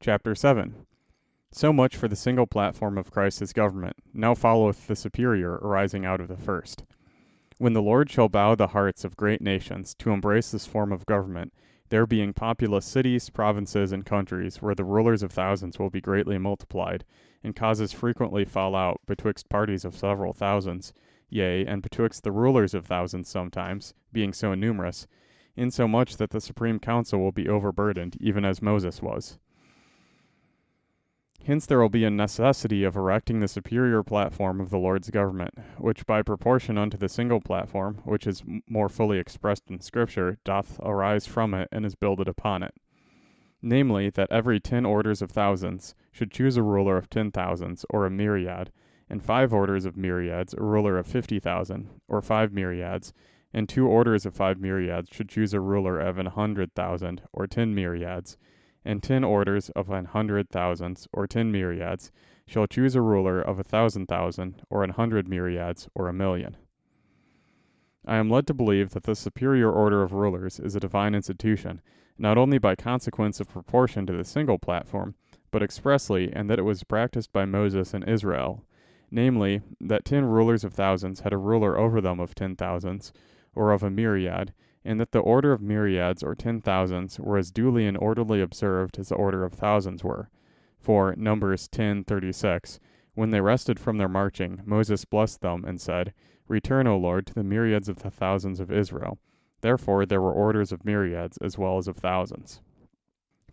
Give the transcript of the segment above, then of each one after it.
Chapter 7. So much for the single platform of Christ's government. Now followeth the superior arising out of the first. When the Lord shall bow the hearts of great nations to embrace this form of government, there being populous cities, provinces, and countries, where the rulers of thousands will be greatly multiplied, and causes frequently fall out betwixt parties of several thousands, yea, and betwixt the rulers of thousands sometimes, being so numerous, insomuch that the supreme council will be overburdened, even as Moses was. Hence there will be a necessity of erecting the superior platform of the Lord's government, which by proportion unto the single platform, which is more fully expressed in Scripture, doth arise from it and is builded upon it. Namely, that every 10 orders of thousands should choose a ruler of 10,000s, or a myriad, and 5 orders of myriads, a ruler of 50,000, or 5 myriads, and 2 orders of 5 myriads should choose a ruler of 100,000, or 10 myriads, and 10 orders of 100,000s, or 10 myriads, shall choose a ruler of 1,000,000, or 100 myriads, or 1,000,000. I am led to believe that the superior order of rulers is a divine institution, not only by consequence of proportion to the single platform, but expressly, and that it was practiced by Moses and Israel, namely, that 10 rulers of thousands had a ruler over them of 10,000s, or of a myriad, and that the order of myriads or 10,000s were as duly and orderly observed as the order of thousands were. For Numbers 10:36, when they rested from their marching, Moses blessed them and said, Return, O Lord, to the myriads of the thousands of Israel. Therefore there were orders of myriads as well as of thousands.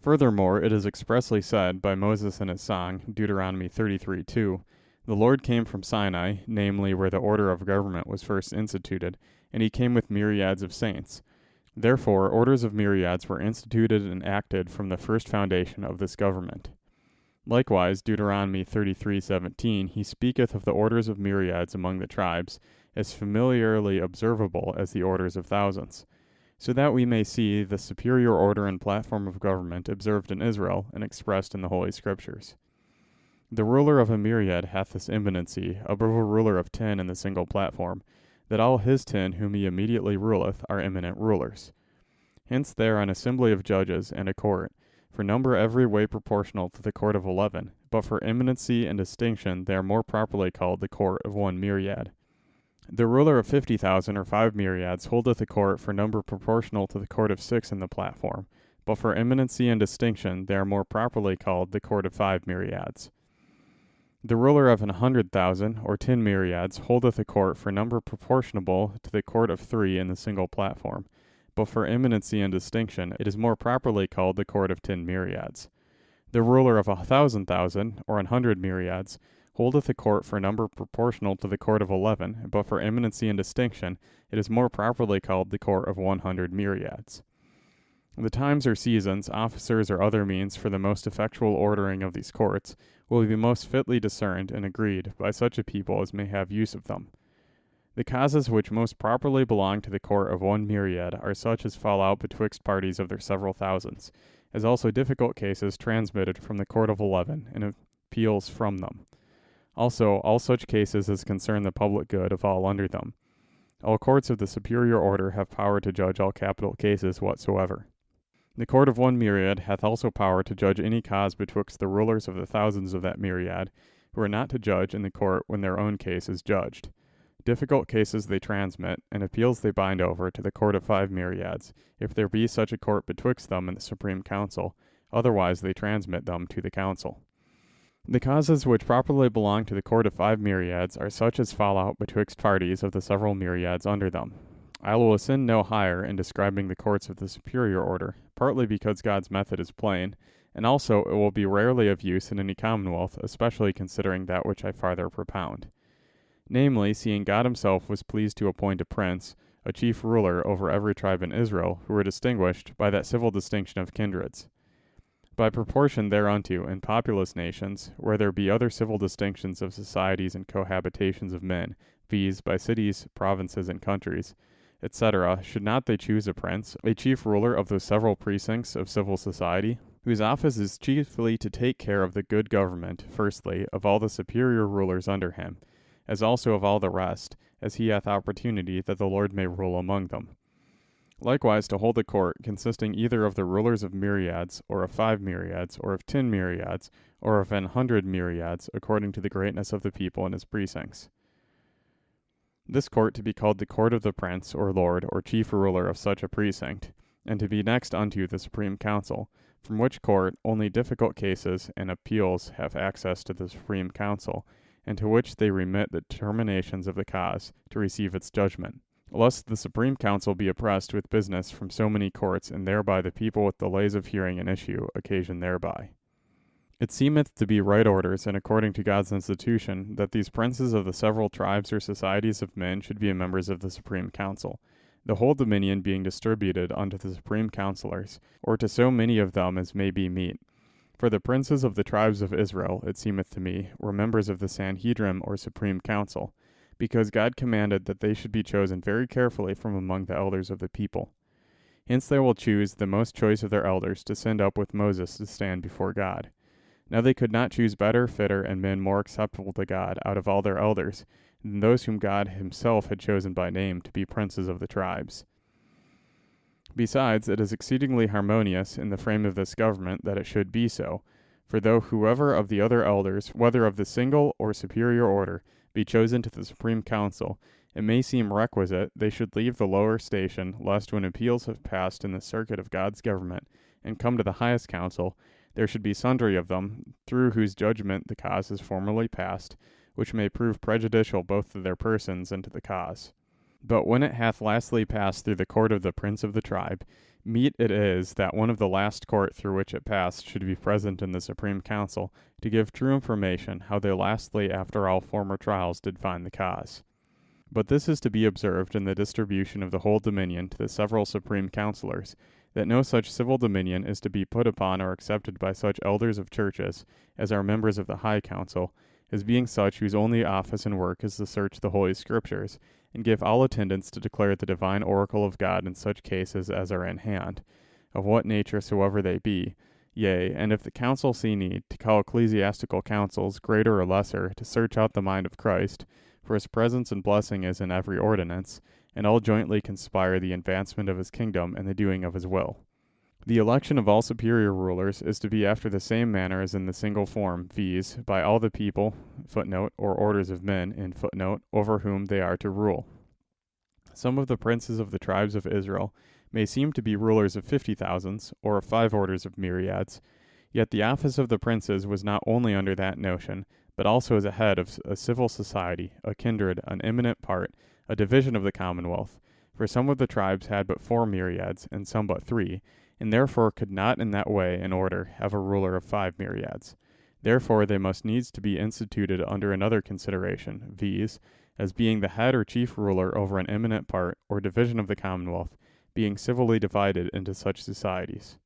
Furthermore, it is expressly said by Moses in his song, Deuteronomy 33:2, The Lord came from Sinai, namely where the order of government was first instituted, and he came with myriads of saints. Therefore, orders of myriads were instituted and acted from the first foundation of this government. Likewise, Deuteronomy 33:17, he speaketh of the orders of myriads among the tribes, as familiarly observable as the orders of thousands, so that we may see the superior order and platform of government observed in Israel and expressed in the Holy Scriptures. The ruler of a myriad hath this eminency above a ruler of 10 in the single platform, that all his 10 whom he immediately ruleth are eminent rulers. Hence there an assembly of judges and a court, for number every way proportional to the court of 11, but for eminency and distinction they are more properly called the court of 1 myriad. The ruler of 50,000 or 5 myriads holdeth a court for number proportional to the court of 6 in the platform, but for eminency and distinction they are more properly called the court of 5 myriads. The ruler of 100,000 or 10 myriads holdeth a court for number proportionable to the court of 3 in the single platform, but for eminency and distinction it is more properly called the court of 10 myriads. The ruler of 1,000,000 or 100 myriads holdeth a court for number proportional to the court of 11, but for eminency and distinction it is more properly called the court of 100 myriads. The times or seasons, officers, or other means for the most effectual ordering of these courts will be most fitly discerned and agreed by such a people as may have use of them. The causes which most properly belong to the court of 1 myriad are such as fall out betwixt parties of their several thousands, as also difficult cases transmitted from the court of 11 and appeals from them. Also, all such cases as concern the public good of all under them. All courts of the superior order have power to judge all capital cases whatsoever. The court of 1 myriad hath also power to judge any cause betwixt the rulers of the thousands of that myriad, who are not to judge in the court when their own case is judged. Difficult cases they transmit, and appeals they bind over to the court of 5 myriads, if there be such a court betwixt them and the supreme council, otherwise they transmit them to the council. The causes which properly belong to the court of 5 myriads are such as fall out betwixt parties of the several myriads under them. I will ascend no higher in describing the courts of the superior order, partly because God's method is plain, and also it will be rarely of use in any commonwealth, especially considering that which I farther propound. Namely, seeing God himself was pleased to appoint a prince, a chief ruler over every tribe in Israel, who were distinguished by that civil distinction of kindreds. By proportion thereunto in populous nations, where there be other civil distinctions of societies and cohabitations of men, viz. By cities, provinces, and countries, etc., should not they choose a prince, a chief ruler of those several precincts of civil society, whose office is chiefly to take care of the good government, firstly, of all the superior rulers under him, as also of all the rest, as he hath opportunity that the Lord may rule among them. Likewise, to hold a court consisting either of the rulers of myriads, or of 5 myriads, or of 10 myriads, or of 100 myriads, according to the greatness of the people in his precincts. This court to be called the court of the prince, or lord, or chief ruler of such a precinct, and to be next unto the supreme council, from which court only difficult cases and appeals have access to the supreme council, and to which they remit the determinations of the cause, to receive its judgment. Lest the supreme council be oppressed with business from so many courts, and thereby the people with delays of hearing an issue occasioned thereby. It seemeth to be right orders, and according to God's institution, that these princes of the several tribes or societies of men should be members of the supreme council, the whole dominion being distributed unto the supreme councillors, or to so many of them as may be meet. For the princes of the tribes of Israel, it seemeth to me, were members of the Sanhedrim or supreme council, because God commanded that they should be chosen very carefully from among the elders of the people. Hence they will choose the most choice of their elders to send up with Moses to stand before God. Now they could not choose better, fitter, and men more acceptable to God out of all their elders than those whom God himself had chosen by name to be princes of the tribes. Besides, it is exceedingly harmonious in the frame of this government that it should be so, for though whoever of the other elders, whether of the single or superior order, be chosen to the supreme council, it may seem requisite they should leave the lower station, lest when appeals have passed in the circuit of God's government, and come to the highest council, there should be sundry of them, through whose judgment the cause is formerly passed, which may prove prejudicial both to their persons and to the cause. But when it hath lastly passed through the court of the prince of the tribe, meet it is that one of the last court through which it passed should be present in the supreme council, to give true information how they lastly after all former trials did find the cause. But this is to be observed in the distribution of the whole dominion to the several supreme councillors, that no such civil dominion is to be put upon or accepted by such elders of churches as are members of the high council, as being such whose only office and work is to search the Holy Scriptures, and give all attendance to declare the divine oracle of God in such cases as are in hand, of what nature soever they be, yea, and if the council see need, to call ecclesiastical councils, greater or lesser, to search out the mind of Christ, for his presence and blessing is in every ordinance, and all jointly conspire the advancement of his kingdom and the doing of his will. The election of all superior rulers is to be after the same manner as in the single form, viz., by all the people, footnote, or orders of men, in footnote, over whom they are to rule. Some of the princes of the tribes of Israel may seem to be rulers of 50,000s, or of 5 orders of myriads, yet the office of the princes was not only under that notion, but also as a head of a civil society, a kindred, an eminent part, a division of the Commonwealth, for some of the tribes had but 4 myriads, and some but 3, and therefore could not in that way and order have a ruler of 5 myriads. Therefore they must needs to be instituted under another consideration, viz., as being the head or chief ruler over an eminent part, or division of the Commonwealth, being civilly divided into such societies.